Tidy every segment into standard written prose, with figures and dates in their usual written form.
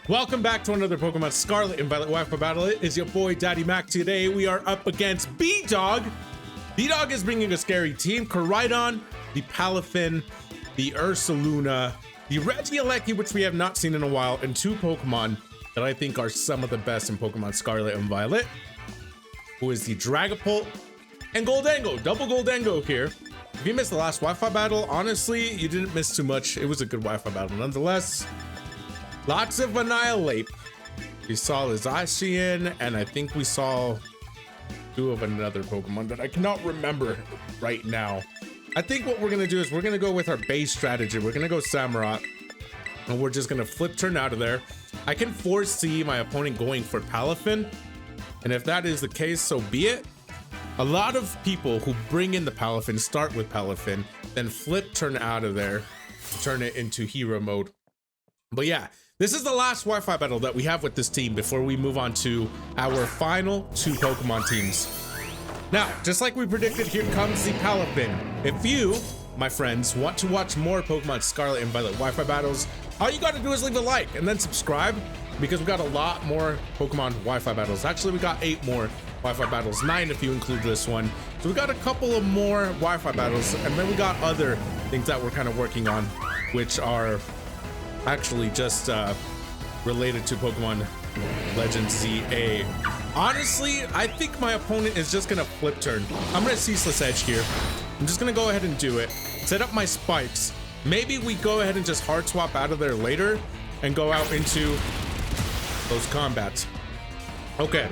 Welcome back to another Pokemon Scarlet and Violet Wi-Fi battle. It is your boy Daddymac. Today we are up against B-Dog. B-Dog is bringing a scary team. Koraidon, the Palafin, the Ursaluna, the Regieleki, which we have not seen in a while, and two Pokemon that I think are some of the best in Pokemon Scarlet and Violet, who is the Dragapult and Goldango. Double Goldango here. If you missed the last Wi-Fi battle, honestly, you didn't miss too much. It was a good Wi-Fi battle nonetheless. Lots of Annihilate. We saw Zacian, and I think we saw two of another Pokemon that I cannot remember right now. I think what we're gonna do is we're gonna go with our base strategy. We're gonna go Samurott, and we're just gonna flip turn out of there. I can foresee my opponent going for Palafin, and if that is the case, so be it. A lot of people who bring in the Palafin start with Palafin, then flip turn out of there to turn it into hero mode. But yeah, this is the last Wi-Fi battle that we have with this team before we move on to our final two Pokemon teams. Now, just like we predicted, here comes the Palafin. If you, my friends, want to watch more Pokemon Scarlet and Violet Wi-Fi battles, all you gotta do is leave a like and then subscribe, because we got a lot more Pokemon Wi-Fi battles. Actually, we got 8 more Wi-Fi battles, 9 if you include this one. So we got a couple of more Wi-Fi battles, and then we got other things that we're kind of working on, which are actually just related to Pokemon Legends ZA. Honestly, I think my opponent is just gonna flip turn. I'm gonna Ceaseless Edge here. I'm just gonna go ahead and do it. Set up my spikes. Maybe we go ahead and just hard swap out of there later and go out into those combats. Okay.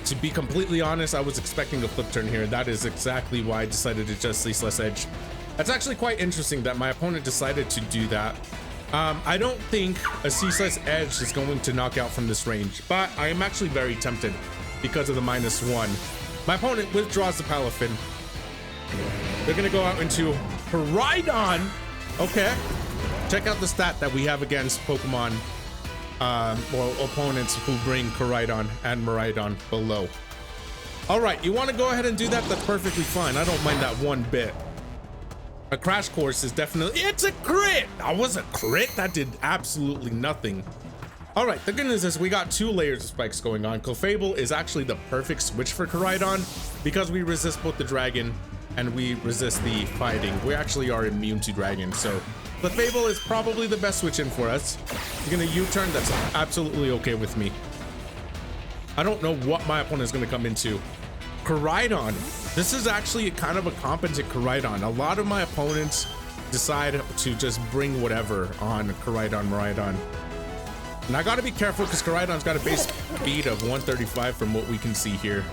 To be completely honest, I was expecting a flip turn here. That is exactly why I decided to just Ceaseless Edge. That's actually quite interesting that my opponent decided to do that. I don't think a Ceaseless Edge is going to knock out from this range, but I am actually very tempted because of the -1. My opponent withdraws the Palafin. They're gonna go out into Koraidon. Okay. Check out the stat that we have against Pokemon or opponents who bring Koraidon and Miraidon below. All right, you want to go ahead and do that? That's perfectly fine. I don't mind that one bit. A Crash Course is definitely, it's a crit. That was a crit. That did absolutely nothing. All right, the good news is we got 2 layers of spikes going on. Clefable is actually the perfect switch for Koraidon because we resist both the dragon and we resist the fighting. We actually are immune to dragon, so Clefable is probably the best switch in for us. You're gonna U-turn, that's absolutely okay with me. I don't know what my opponent is gonna come into. Koraidon. This is actually kind of a competent Koraidon. A lot of my opponents decide to just bring whatever on Koraidon, Miraidon. And I gotta be careful because Koraidon's got a base speed of 135 from what we can see here.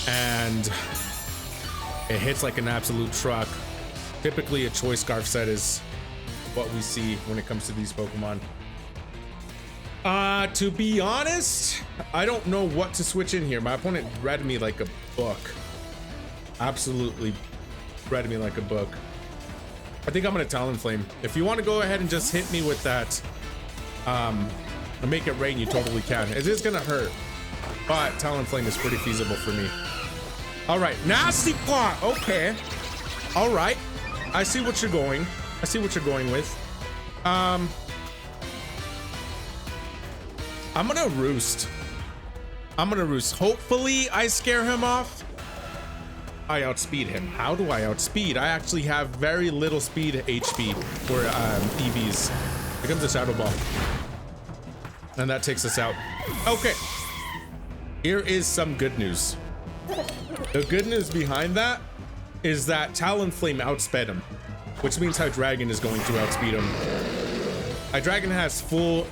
And it hits like an absolute truck. Typically a Choice Scarf set is what we see when it comes to these Pokemon. To be honest, I don't know what to switch in here. My opponent read me like a book. Absolutely read me like a book. I think I'm gonna Talonflame. If you want to go ahead and just hit me with that, make it rain, you totally can. It is gonna hurt, but Talonflame is pretty feasible for me. All right, nasty plot. Okay. All right. I see what you're going. I see what you're going with. I'm gonna roost. I'm gonna roost. Hopefully I scare him off. I outspeed him. How do I outspeed? I actually have very little speed HP for EVs. Here comes a Shadow Ball. And that takes us out. Okay. Here is some good news. The good news behind that is that Talonflame outsped him, which means Hydreigon is going to outspeed him. Hydreigon has full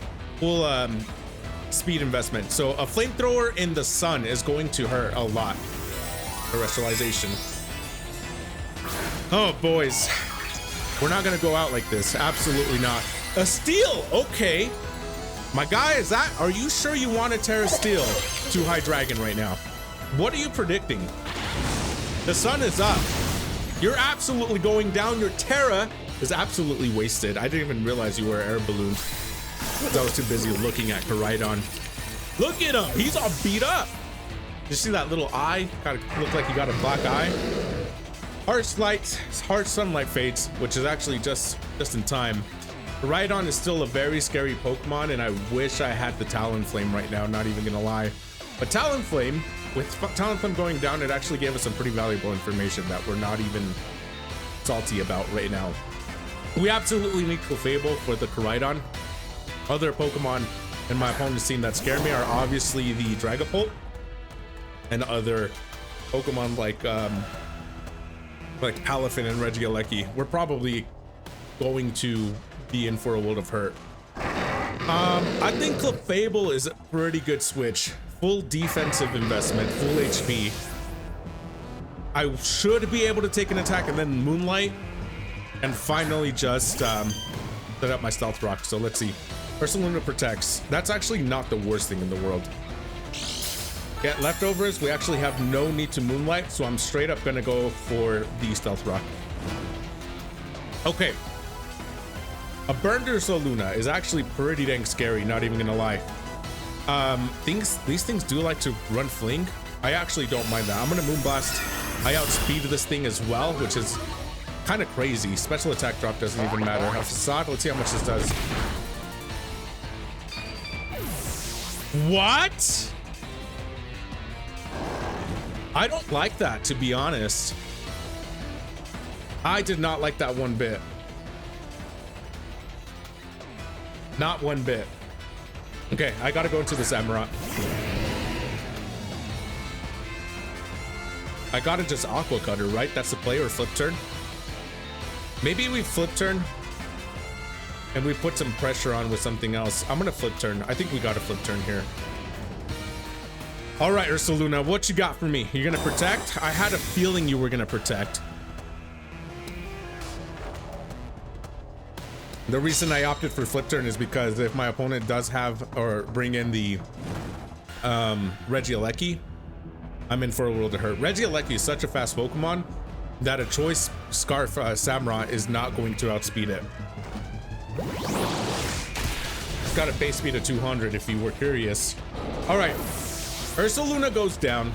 speed investment, so a flamethrower in the sun is going to hurt a lot. Terrestrialization. Oh boys, we're not gonna go out like this. Absolutely not. A Steel. Okay, my guy, is that, are you sure you want to Terra Steel to Hydreigon right now? What are you predicting? The sun is up. You're absolutely going down. Your Terra is absolutely wasted. I didn't even realize you were air ballooned. I was too busy looking at Koraidon. Look at him. He's all beat up. You see that little eye? Kind of look like he got a black eye. Harsh sunlight fades, which is actually just in time. Koraidon is still a very scary Pokemon, and I wish I had the Talonflame right now, not even gonna lie. But Talonflame, with Talonflame going down, it actually gave us some pretty valuable information that we're not even salty about right now. We absolutely need Clefable for the Koraidon. Other Pokemon in my opponent's team that scare me are obviously the Dragapult and other Pokemon like Palafin and Regieleki. We're probably going to be in for a world of hurt. I think Clefable is a pretty good switch. Full defensive investment, full HP. I should be able to take an attack and then Moonlight and finally just set up my Stealth Rock. So let's see. Ursaluna protects. That's actually not the worst thing in the world. Get leftovers. We actually have no need to Moonlight, so I'm straight up gonna go for the Stealth Rock. Okay. A burned Ursaluna is actually pretty dang scary, not even gonna lie. These things do like to run Fling. I actually don't mind that. I'm gonna Moonblast. I outspeed this thing as well, which is kind of crazy. Special attack drop doesn't even matter. Facade, let's see how much this does. What? I don't like that, to be honest. I did not like that one bit. Not one bit. Okay, I gotta go into the Samurott. I gotta just Aqua Cutter, right? That's the play, or Flip Turn. Maybe we Flip Turn and we put some pressure on with something else. I'm gonna Flip Turn. I think we got a Flip Turn here. All right, Ursaluna, what you got for me? You're gonna protect? I had a feeling you were gonna protect. The reason I opted for Flip Turn is because if my opponent does have or bring in the Regieleki, I'm in for a world of hurt. Regieleki is such a fast Pokemon that a Choice Scarf Samurott is not going to outspeed it. It's got a base speed of 200 if you were curious. All right, Ursaluna goes down.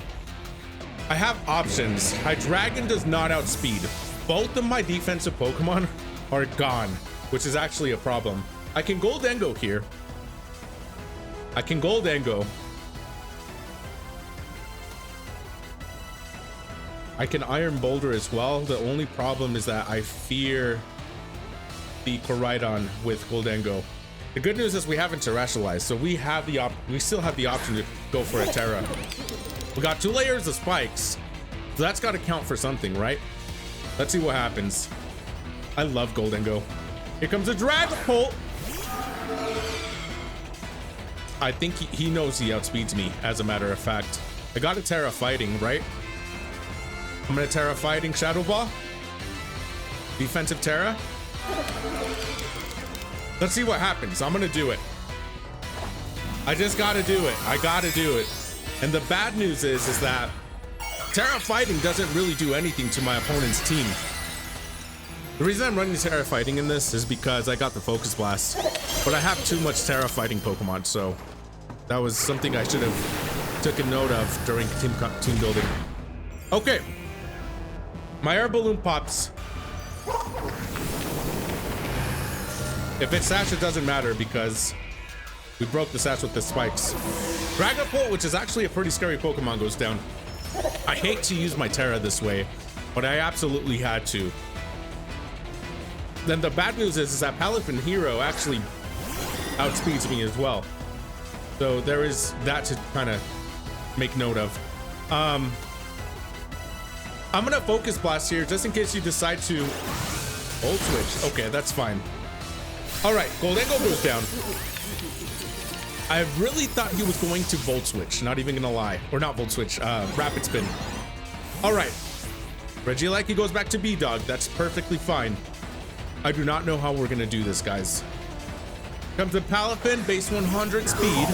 I have options. Hydreigon does not outspeed. Both of my defensive Pokemon are gone, which is actually a problem. I can Goldengo here. I can Goldengo. I can Iron Boulder as well. The only problem is that I fear the Koraidon with Goldengo. The good news is we haven't terrestrialized, so we still have the option to go for a Terra. We got 2 layers of spikes, so that's got to count for something, right? Let's see what happens. I love Goldengo. Here comes a Dragapult. I think he knows he outspeeds me, as a matter of fact. I got a Terra Fighting, right? I'm gonna Terra Fighting Shadow Ball. Defensive Terra. Let's see what happens. I'm gonna do it. I just gotta do it. I gotta do it. And the bad news is that Terra Fighting doesn't really do anything to my opponent's team. The reason I'm running Terra Fighting in this is because I got the Focus Blast, but I have too much Terra Fighting Pokemon, so that was something I should have taken note of during team building. Okay. My air balloon pops. If it's Sash, it doesn't matter because we broke the Sash with the spikes. Dragapult, which is actually a pretty scary Pokemon, goes down. I hate to use my Terra this way, but I absolutely had to. Then the bad news is that Palafin Hero actually outspeeds me as well. So there is that to kind of make note of. I'm gonna Focus Blast here just in case you decide to Volt Switch. Okay, that's fine. All right, Goldengo goes down. I really thought he was going to Volt Switch, not even gonna lie. Or not Volt Switch, Rapid Spin. All right, Regieleki goes back to B-Dog. That's perfectly fine. I do not know how we're gonna do this, guys. Comes to Palafin, base 100 speed.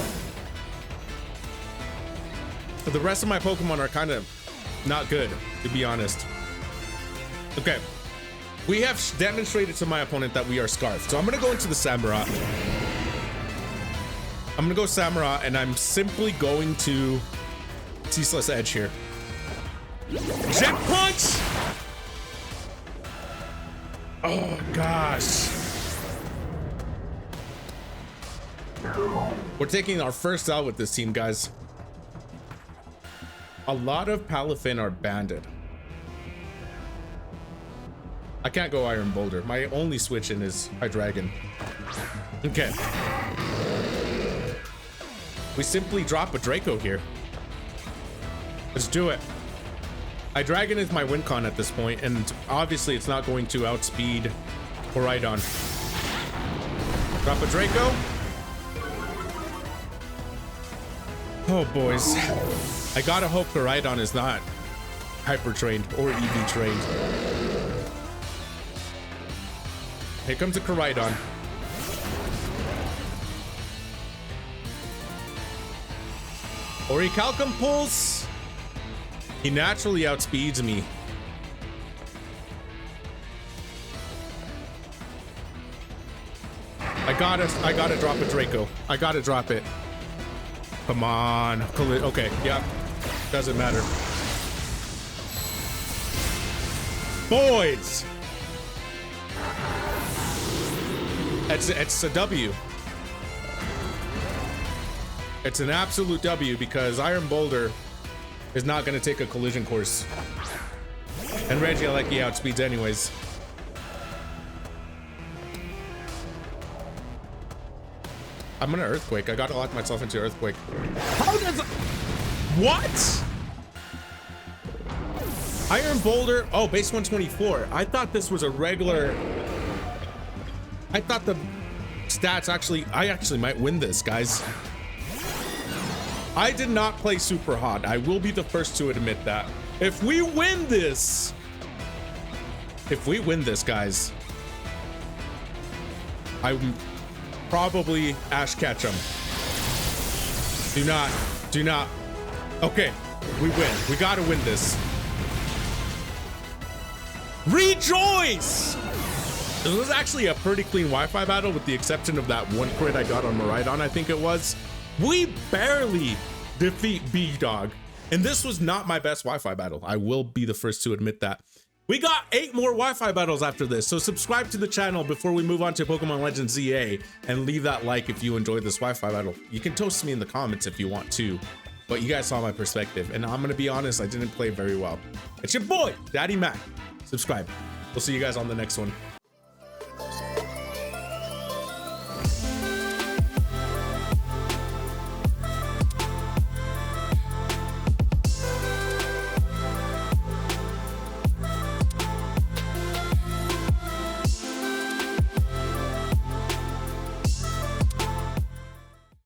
But the rest of my Pokemon are kind of not good, to be honest. Okay, we have demonstrated to my opponent that we are Scarfed. So I'm gonna go into the Samurott. I'm gonna go Samurott, and I'm simply going to Ceaseless Edge here. Jet Punch! Oh gosh. We're taking our first L with this team, guys. A lot of Palafin are banded. I can't go Iron Boulder. My only switch in is Hydreigon. Okay. We simply drop a Draco here. Let's do it. Hydreigon is my win con at this point, and obviously it's not going to outspeed Koraidon. Drop a Draco. Oh, boys. I gotta hope Koraidon is not hyper trained or EV trained. Here comes a Koraidon. Orichalcum Pulse. He naturally outspeeds me. I gotta drop a Draco. I gotta drop it. Come on. Okay, yeah. Doesn't matter. Boys! It's a W. It's an absolute W because Iron Boulder is not going to take a collision course. And Regieleki outspeeds anyways. I'm gonna Earthquake. I gotta lock myself into Earthquake. How does... What? Iron Boulder. Oh, base 124. I thought this was a regular... I thought the stats actually... I actually might win this, guys. I did not play super hot. I will be the first to admit that. If we win this... If we win this, guys... I'm probably Ash Ketchum. Do not. Okay, we win. We gotta win this. Rejoice! This was actually a pretty clean Wi-Fi battle with the exception of that one crit I got on Koraidon, I think it was. We barely defeat B-Dog. And this was not my best Wi-Fi battle. I will be the first to admit that. We got 8 more Wi-Fi battles after this, so subscribe to the channel before we move on to Pokemon Legends ZA, and leave that like if you enjoyed this Wi-Fi battle. You can toast me in the comments if you want to, but you guys saw my perspective, and I'm gonna be honest, I didn't play very well. It's your boy, Daddymac. Subscribe. We'll see you guys on the next one.